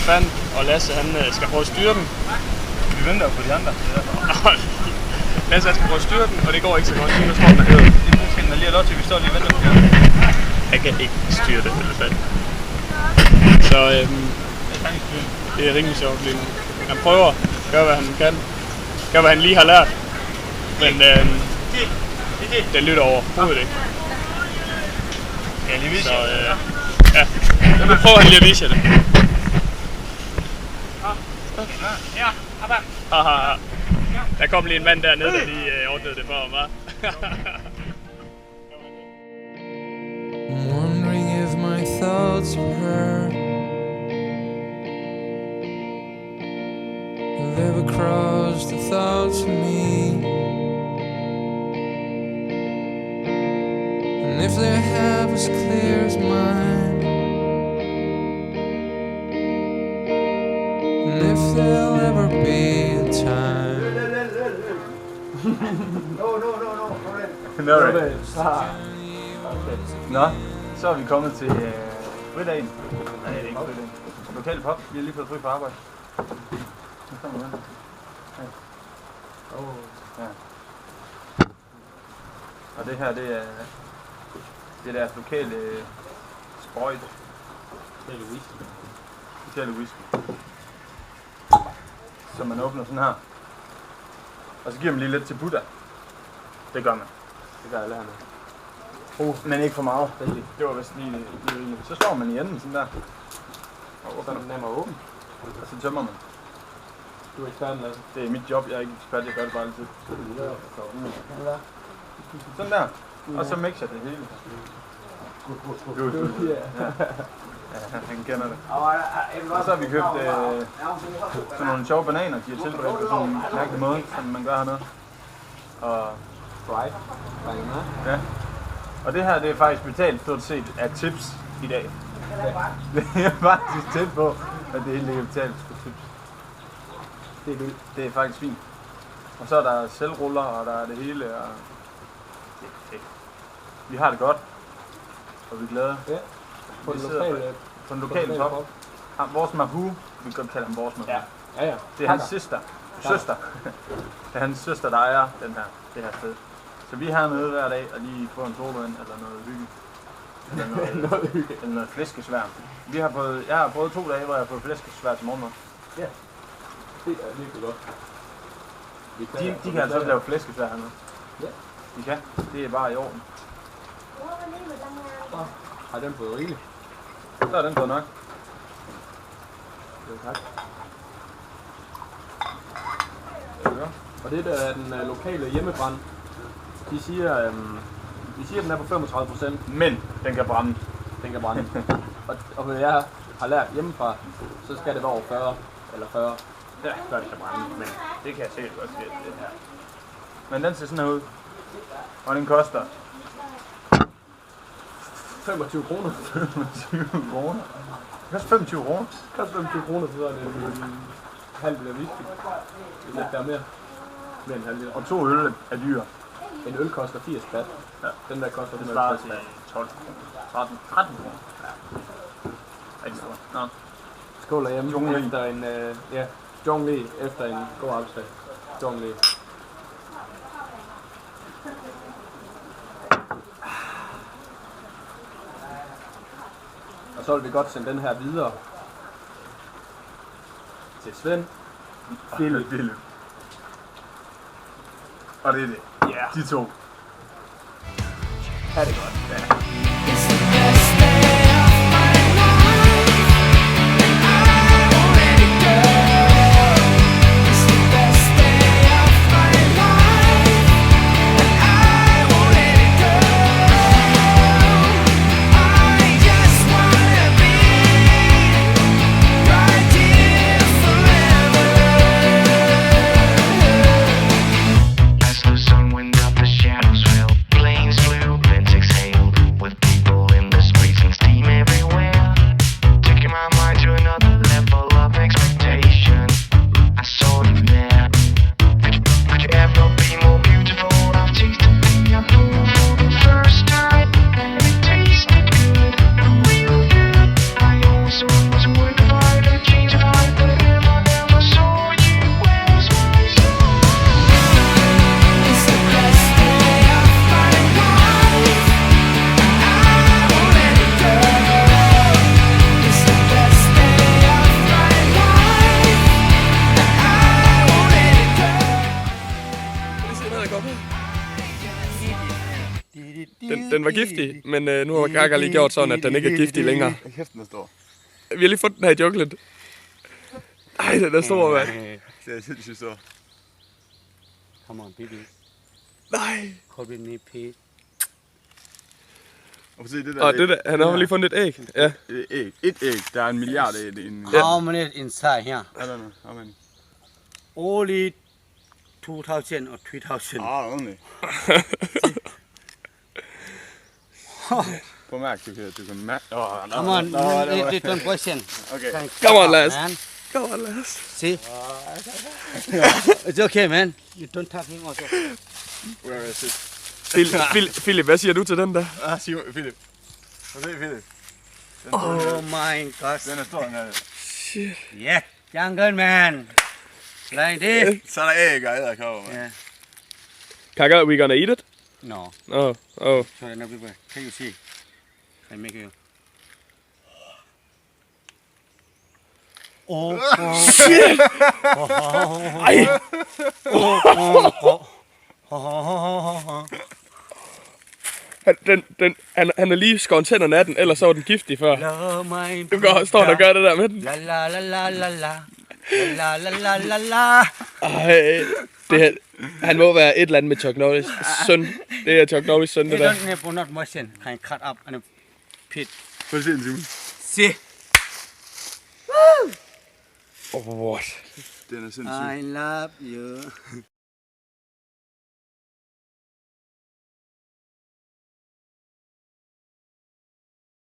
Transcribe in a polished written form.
elefant, og Lasse han skal prøve at styre den. Vi venter på de andre. Lasse skal prøve at styre den, og det går ikke så godt. Nu står den og hedder. Nu skal den lige have lov til, vi står lige og venter på de andre. Jeg kan ikke styre den elefant. Så det er rimelig sjovt lige nu. Han prøver at gøre, hvad han kan. Gør, hvad han lige har lært. Men den lytter overhovedet ikke. Ja, lige vise så, ja. Nu prøver han lige at vise jer det. Ja, arbejde. Haha. Der kom lige en mand dernede, der lige ordnede det for ham, hva'? I'm wondering if my thoughts of her have ever crossed the thoughts of me, and if they have as clear as mine, and if there'll ever be a time. Nå, så er vi kommet til fridagen. Nej, det er ikke fridagen. Lokal pop. Vi har lige fået fri på arbejde. Nu kommer vi. Ja. Og det her, det er deres lokale sprøjt. Lokale whisky. Så man åbner sådan her. Og så giver man lige lidt til Buddha. Det gør man. Det gør alle hernede. Men ikke for meget. Det var vist lige rigeligt. Så slår man i enden sådan der. Og så er den nemmere at åbne. Og så tømmer man. Du er ekspert, Lasse. Det er mit job, jeg er ikke ekspert, jeg gør det bare altid. Sådan der. Og så mixer det hele. Ja, han kender det. Og så har vi købt sådan nogle sjove bananer, de har tilberedt på sådan en mærkelig måde, som man gør hernede. Og Right. ja. Og det her, det er faktisk betalt stort set af tips i dag. Det er faktisk tæt på, at det hele er betalt for tips. Det er vildt. Det er faktisk fint. Og så er der selvruller, og der er det hele, og det er fedt. Vi har det godt, og vi er glade. Ja. På den lokale top. Vores Mahu, vi kan godt kalde ham vores Mahu. Ja. Det er hans søster. Det er hans søster, der ejer det her sted. Så vi er hernede hver dag og lige får en solvand eller noget hygge. Eller noget flæskesvær. Jeg har prøvet 2 dage, hvor jeg har fået flæskesvær til morgenmad. Ja. Det er virkelig godt. De kan altså også lave flæskesvær hernede. Ja. De kan. Det er bare i orden. Har den fået rigeligt? Så er den fået nok. Ja, tak. Og det der er den lokale hjemmebrand. De siger, at den er på 35%. Men den kan brænde. Den kan brænde. og hvad jeg har lært hjemmefra, så skal det være over 40 eller 40. Ja, før det kan brænde. Men det kan jeg sikkert godt se, det her. Men den ser sådan her ud. Og den koster 25 kroner. 25 kroner? Det koster 25 kroner? Det koster 25 kroner, så er det en halv liter whisky. Det er lidt der mere. Mere end en halv liter. Og 2 øl er dyre. En øl koster 80 bat. Ja. Den der koster Det svarer 150 til bat. 12 13 kroner. Ja. Rigtig stort. Nå. Skål derhjemme Zhongli. efter en, Zhongli efter en god arbejdsdag. Zhongli. Og så vil vi godt sende den her videre til Svend. Philip. Og det er det. Ja. De 2. Ha' det godt. Ja. It's the best day of my life, and I won't let it go. It's the best day of my life, and I won't let it go. I just wanna be right here forever. As the sun went up, the shadows fell. Planes flew, vents exhaled with Den var giftig, men nu har Gaga lige gjort sådan, at den ikke er giftig længere. Kæft, den er stor. Vi har lige fundet den her i junglen. Ej, den er stor, mand. Det er sindssygt stor. Come on, baby. Nej. Hold with me, Pete. Og se det der. Og det der, han har lige fundet et æg. Ja. Et æg. Et æg. Der er en milliard æg. How many inside here? I don't know. How many? Only 2,000 or 3,000. Only. Prøv at mærke, du kan mærke. Come on, it's one question. Okay. Come on, lads. Man. Come on, lads. See? It's okay, man. You don't touch him also. Where is it? Philip, hvad siger du til den der? Philip. Prøv at se, Philip. Oh my gosh. Den er stor, den her. Shit. Yeah, jungle man. Like this. Så er der æg og æderkopper, man. Yeah. Gaga, are we gonna eat it? No. Oh. So no people. Can you see? I make you. Oh. Shit! Ej! Han er lige skåret tænderne af den, ellers så var den giftig før. Du står og gør det der med den. La la la la la la. La la la la la. Ej, han må være et eller andet med Chuck Norris søn. Det er Chuck Norris søn, det der. You don't have not motion. Can cut up and pit. Prøv at se den, Simon. See? What? Den er sindssyg. I love you.